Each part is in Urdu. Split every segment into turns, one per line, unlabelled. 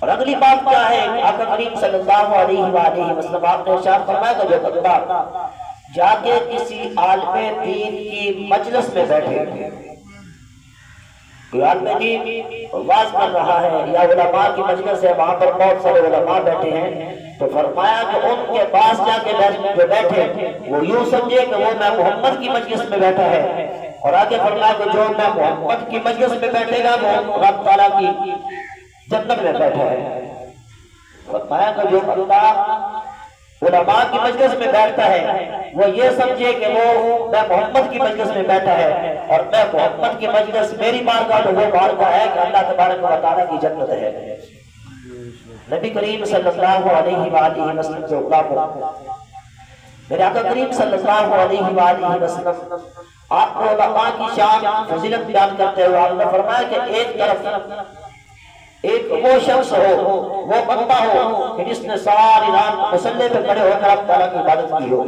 اور اگلی بات کیا ہے؟ آقا کریم صلی اللہ علیہ وآلہ وسلم آپ نے ارشاد فرمایا کہ جو بندہ جا کے کسی عالم دین کی مجلس میں بیٹھے، کوئی عالم دین واز کر رہا ہے یا علماء کی مجلس ہے، وہاں پر بہت سارے علماء بیٹھے ہیں، تو فرمایا کہ ان کے پاس جا کے جو بیٹھے وہ یوں سمجھے کہ وہ میں محمد کی مجلس میں بیٹھا ہے، اور آگے فرمایا کہ جو میں محمد کی مجلس میں بیٹھے گا وہ رب تعالیٰ کی جنت میں بیٹھا ہے۔ فرمایا کہ جو بندہ علماء کی مجلس میں بیٹھتا ہے وہ یہ سمجھے کہ وہ میں محمد کی مجلس میں بیٹھا ہے، اور میں محمد کی مجلس میری بارگاہ تو وہ بارگاہ ہے کہ اللہ تبارک و تعالیٰ کی جنت ہے۔ نبی کریم صلی اللہ علیہ وآلہ وسلم سے غلام میرے آقا کریم صلی اللہ علیہ وآلہ وسلم آپ کو علماء کی شان فضیلت بیان کرتے ہوئے آپ نے فرمایا کہ ایک طرف ایک وہ شخص ہو، وہ بندہ ہو کہ جس نے ساری رات مصلی پہ کھڑے ہو کر اللہ تعالیٰ کی عبادت کی ہو،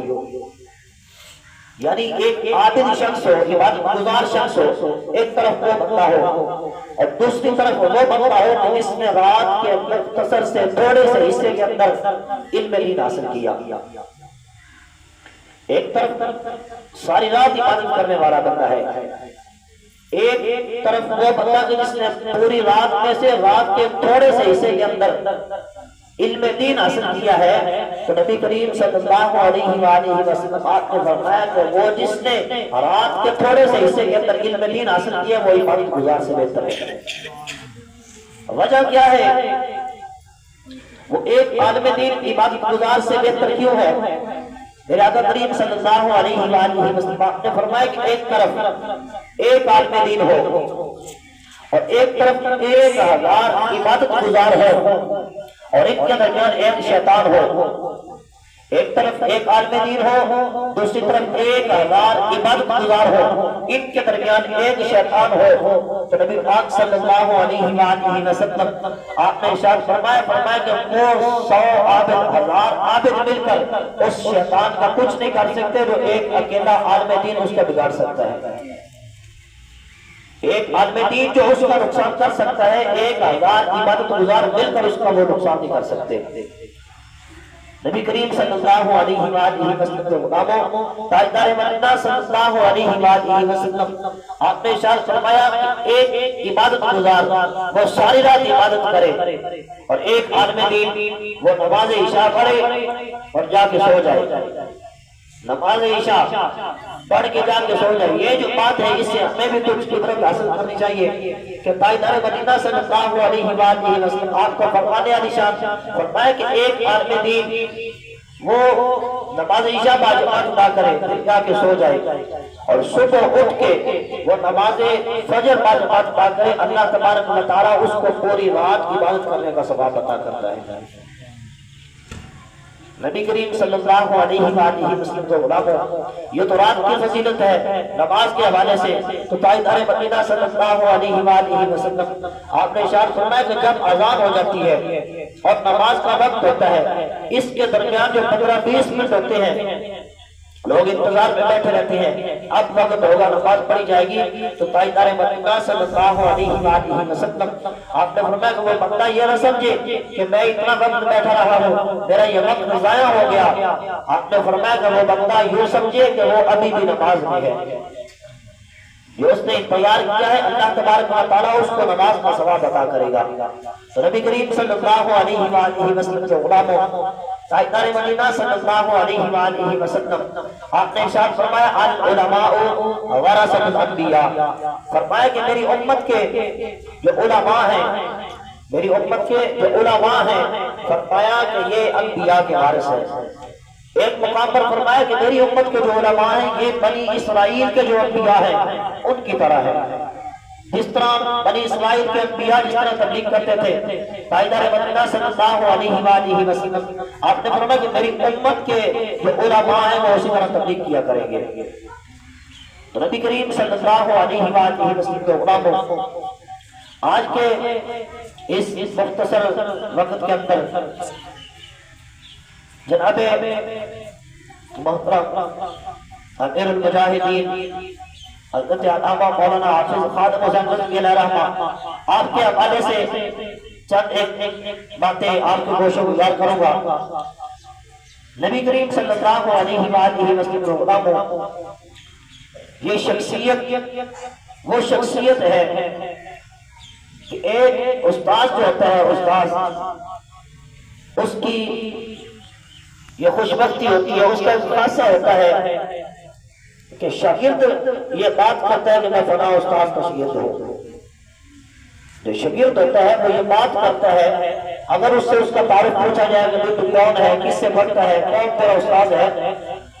یعنی ایک عابد شخص ہو، عبادت گزار شخص ہو، ایک طرف وہ بندہ ہو، اور دوسری طرف وہ بندہ ہو کہ جس نے رات کے مختصر سے تھوڑے سے حصے کے اندر علم دین حاصل کیا۔ ایک طرف ساری رات عبادت کرنے والا بندہ ہے، ایک طرف وہ بندہ جس نے پوری رات میں سے رات کے تھوڑے سے حصے کے اندر علم دین حاصل کیا ہے۔ تو نبی کریم صلی اللہ علیہ وآلہ وسلم آپ نے فرمایا کہ وہ جس نے رات کے تھوڑے سے حصے کے اندر علم دین حاصل کیا وہ عبادت گزار سے بہتر ہے۔ وجہ کیا ہے؟ وہ ایک عالم دین عبادت گزار سے بہتر کیوں ہے؟ میرے آقا کریم صلی اللہ علیہ وآلہ وسلم نے فرمایا کہ ایک طرف ایک عالم دین ہو اور ایک طرف 1000 عبادت گزار ہو، اور ان کے درمیان ایک شیطان ہو۔ ایک طرف ایک عالم دین ہو، دوسری طرف 1000 عبادت گزار ہو، ان کے درمیان ایک شیطان ہو۔ تو نبی پاک صلی اللہ علیہ وآلہ وسلم آپ نے ارشاد فرمایا کہ وہ 100 عابد 1000 عابد مل کر اس شیطان کا کچھ نہیں کر سکتے جو ایک اکیلا عالم دین اس کا بگاڑ سکتا ہے۔ ایک عالم دین جو اس کا نقصان کر سکتا ہے، 1000 عبادت گزار مل کر اس کا وہ نقصان نہیں کر سکتے۔ نبی کریم صلی اللہ علیہ وآلہ وسلم کے غلاموں، تاجدار مدینہ صلی اللہ علیہ وآلہ وسلم آپ نے ارشاد فرمایا کہ ایک عبادت گزار وہ ساری رات عبادت کرے، اور ایک عالم دین وہ نماز عشاء پڑھے اور جا کے سو جائے، نماز عشاء پڑھ کے جا کے سو جائے۔ یہ جو بات ہے اس سے ہمیں بھی کچھ عبرت حاصل کرنی چاہیے کہ تاجدار مدینہ صلی اللہ علیہ وآلہ وسلم آپ کو فرمانے علی شان فرمایا کہ ایک عالم دین وہ نماز عشاء باجماعت ادا کرے پھر جا کے سو جائے، اور صبح اٹھ کے وہ نماز فجر باجماعت ادا کرے، اللہ تبارک و تعالیٰ اس کو پوری رات عبادت کرنے کا ثواب عطا کرتا ہے۔ نبی کریم صلی اللہ علیہ وآلہ وسلم کے غلاموں، یہ تو رات کی فضیلت ہے نماز کے حوالے سے۔ تو تاجدار مدینہ صلی اللہ علیہ وآلہ وسلم آپ نے ارشاد فرمایا کہ جب اذان ہو جاتی ہے اور نماز کا وقت ہوتا ہے، اس کے درمیان جو 15-20 منٹ ہوتے ہیں لوگ انتظار میں بیٹھے رہتے ہیں، اب وقت ہوگا نماز پڑھی جائے گی۔ تو تاجدار مدینہ صلی اللہ علیہ وآلہ وسلم آپ نے فرمایا کہ وہ بندہ یہ نہ سمجھے کہ میں اتنا وقت بیٹھا رہا ہوں، میرا یہ وقت ضائع ہو گیا۔ آپ نے فرمایا کہ وہ بندہ یوں سمجھے کہ وہ ابھی بھی نماز میں ہے، جو اس نے انتظار کیا ہے اللہ تبارک و تعالیٰ اس کو نماز کا ثواب عطا کرے گا۔ تو نبی کریم صلی اللہ علیہ وآلہ وسلم کے غلاموں، تاجدار مدینہ صلی اللہ علیہ وآلہ وسلم آپ نے ارشاد فرمایا العلماء ورثۃ الانبیاء، فرمایا کہ میری امت کے جو علماء ہیں، میری امت کے جو علماء ہیں، فرمایا کہ یہ انبیاء کے وارث ہیں۔ ایک مقام پر فرمایا کہ میری امت کے جو علماء ہیں یہ بنی اسرائیل کے جو انبیاء ہیں ان کی طرح ہے۔ جس طرح بنی اسرائیل کے انبیاء جس طرح تبلیغ کرتے تھے، تاجدار مدینہ صلی اللہ علیہ وآلہ وسلم آپ نے فرمایا کہ میری امت کے جو علماء ہیں وہ اسی طرح تبلیغ کیا کریں گے۔ تو نبی کریم صلی اللہ علیہ وآلہ وسلم کے غلاموں، آج کے اس مختصر وقت کے اندر جناب محترم امیر المجاہدین حضرت علامہ مولانا حافظ خادم حسین رضی اللہ عنہ آپ کے حوالے سے چند ایک باتیں آپ کو گوشہ گزار کروں گا۔ نبی کریم صلی اللہ علیہ وآلہ وسلم یہ شخصیت وہ شخصیت ہے کہ ایک استاد جو ہوتا ہے، استاد اس کی یہ خوش بختی ہوتی ہے، اس کا خاصہ ہوتا ہے کہ شاگرد یہ بات کرتا ہے کہ میں فلاں استاد کا شاگرد ہوں۔ جو شاگرد ہوتا ہے وہ یہ بات کرتا ہے، اگر اس سے اس کا تعارف پوچھا جائے کہ تو کون ہے، کس سے پڑھتا ہے، کون تیرا استاد ہے،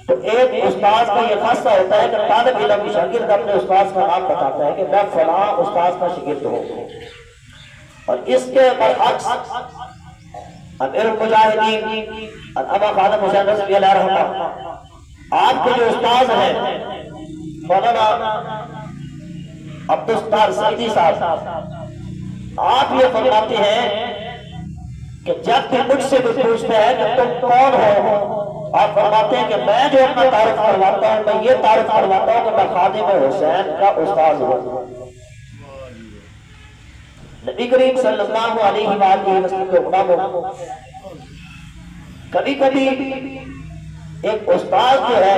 تو ایک استاد کا یہ خاصہ ہوتا ہے کہ طالب علم شاگرد اپنے استاد کا نام بتاتا ہے کہ میں فلاں استاد کا شاگرد ہوں۔ اور اس کے برعکس امیر المجاہدین علامہ خادم حسین رضوی علیہ رحمہ، آپ کے جو استاد ہیں مولانا عبدالستار سعیدی صاحب، آپ یہ فرماتے ہیں کہ جب بھی مجھ سے بھی پوچھتے ہیں کہ تم کون ہو، آپ فرماتے ہیں کہ میں جو اپنا تعارف کرواتا ہوں، میں یہ تعارف کرواتا ہوں کہ میں خادم حسین کا استاد ہوں۔ نبی کریم صلی اللہ علیہ وآلہ وسلم کے غلاموں، کبھی کبھی ایک استاد جو ہے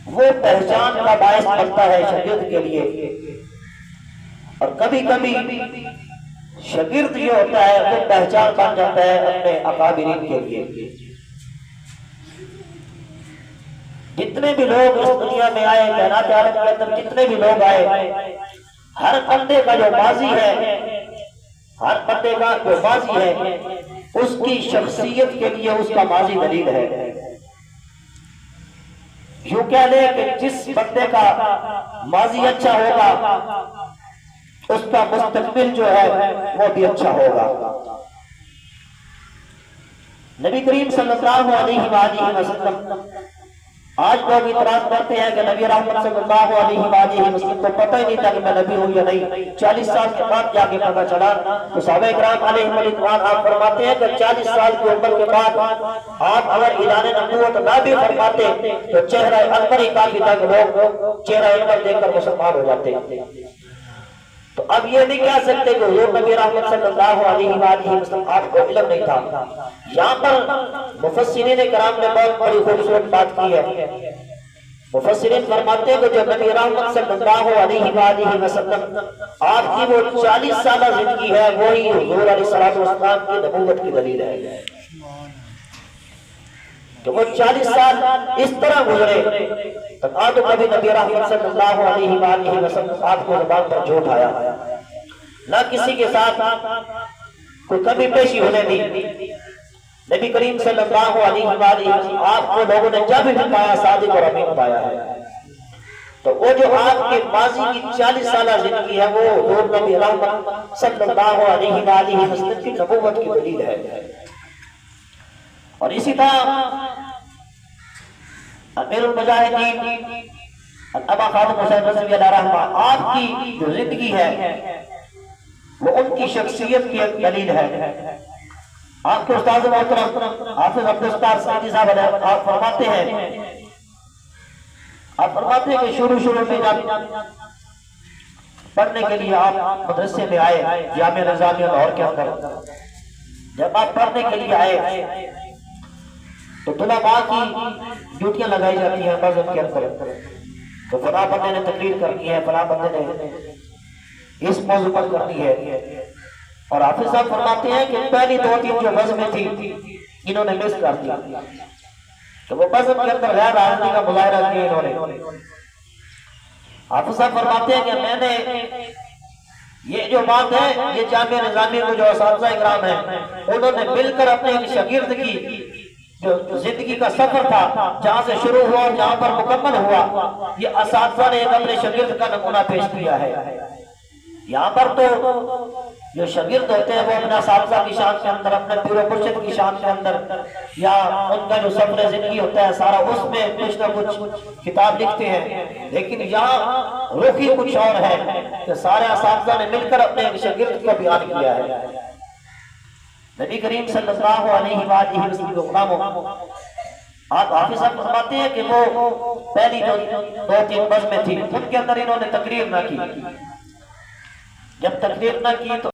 وہ پہچان کا باعث بنتا ہے شاگرد کے لیے، اور کبھی کبھی شاگرد جو ہوتا ہے وہ پہچان بن جاتا ہے اپنے اکابرین کے لیے۔ جتنے بھی لوگ اس دنیا میں آئے، کائنات عالم کے اندر جتنے بھی لوگ آئے، ہر بندے کا جو ماضی ہے، ہر بندے کا جو ماضی ہے اس کی شخصیت کے لیے اس کا ماضی دلیل ہے۔ یوں کہہ لیں کہ جس بندے کا ماضی اچھا ہوگا اس کا مستقبل جو ہے وہ بھی اچھا ہوگا۔ نبی کریم صلی اللہ علیہ وآلہ وسلم، آج لوگ اعتراض کرتے ہیں کہ نبی رحمت صلی اللہ علیہ وآلہ وسلم کو پتہ ہی نہیں تھا کہ میں نبی ہوں یا نہیں، 40 سال کے بعد جا کے پتہ چلا۔ تو صحابہ کرام علیہم رضوان آپ فرماتے ہیں کہ 40 سال کی عمر کے بعد آپ اگر اعلان نبوت نہ بھی فرماتے تو چہرہ انور ہی کافی تھا کہ لوگ چہرہ انور دیکھ کر مسلمان ہو جاتے۔ تو اب یہ نہیں کہہ سکتے کہ حضور نبی رحمت صلی اللہ علیہ وآلہ وسلم آپ کو علم نہیں تھا۔ یہاں پر مفسرین کرام نے بہت بڑی خوبصورت بات کی ہے۔ مفسرین فرماتے ہیں کہ جو نبی رحمت صلی اللہ علیہ وآلہ وسلم آپ کی وہ 40 سالہ زندگی ہے، وہی حضور علیہ السلام کی نبوت کی دلیل ہے کہ وہ 40 سال اس طرح گزرے تو کبھی نبی رحمت صلی اللہ علیہ وآلہ وسلم آپ کو زبان پر جھوٹ آیا، نہ کسی کے ساتھ کوئی کمی پیشی ہونے دی۔ نبی کریم صلی اللہ علیہ وآلہ وسلم آپ کو لوگوں نے جب بھی پایا صادق اور امین پایا ہے۔ تو وہ جو آپ کے ماضی کی 40 سالہ زندگی ہے وہ حضور نبی رحمت صلی اللہ علیہ وآلہ وسلم کی نبوت کی دلیل ہے۔ اور اسی طرح امیر المجاہدین علامہ خادم حسین رضوی علیہ رحمہ، آپ کی جو زندگی ہے وہ ان کی شخصیت کی ایک دلیل ہے۔ آپ کے استاد محترم حافظ عبدالستار سعیدی صاحب آپ فرماتے ہیں کہ شروع میں جب پڑھنے کے لیے آپ مدرسے میں آئے، جامعہ نظامیہ لاہور کے اندر جب آپ پڑھنے کے لیے آئے تو طلباء کی ڈیوٹیاں لگائی جاتی ہیں مسجد کے اندر، تو فلاں بندے نے تقریر کرنی ہے، فلاں بندے نے اس موضوع پر کرنی ہے۔ اور حافظ صاحب فرماتے ہیں کہ پہلی 2-3 جو بزمیں تھی انہوں نے مس کر دیا، تو وہ بزم کے اندر غیر حاضری کا مظاہرہ کیا انہوں نے۔ حافظ صاحب فرماتے ہیں کہ میں نے یہ جو بات ہے یہ جامعہ نظامیہ کو جو اساتذہ اکرام ہیں انہوں نے مل کر اپنے شاگرد کی جو زندگی کا سفر تھا جہاں سے شروع ہوا اور جہاں پر مکمل ہوا، یہ اساتذہ نے ایک اپنے شاگرد کا نمونہ پیش کیا ہے۔ یہاں پر تو جو شاگرد ہوتے ہیں وہ اپنے اساتذہ کی شان کے اندر، اپنے پیر و مرشد کی شان کے اندر، یا ان کا جو سفر زندگی ہوتا ہے سارا اس میں کچھ نہ کچھ کتاب لکھتے ہیں، لیکن یہاں رخ ہی کچھ اور ہے کہ سارے اساتذہ نے مل کر اپنے شاگرد کو بیان کیا ہے۔ نبی کریم صلی اللہ علیہ وآلہ وسلم کے غلاموں، آپ حافظ صاحب فرماتے ہیں کہ وہ پہلی جو 2-3 بزمیں تھی ان کے اندر انہوں نے تقریر نہ کی۔ جب تقریر نہ کی تو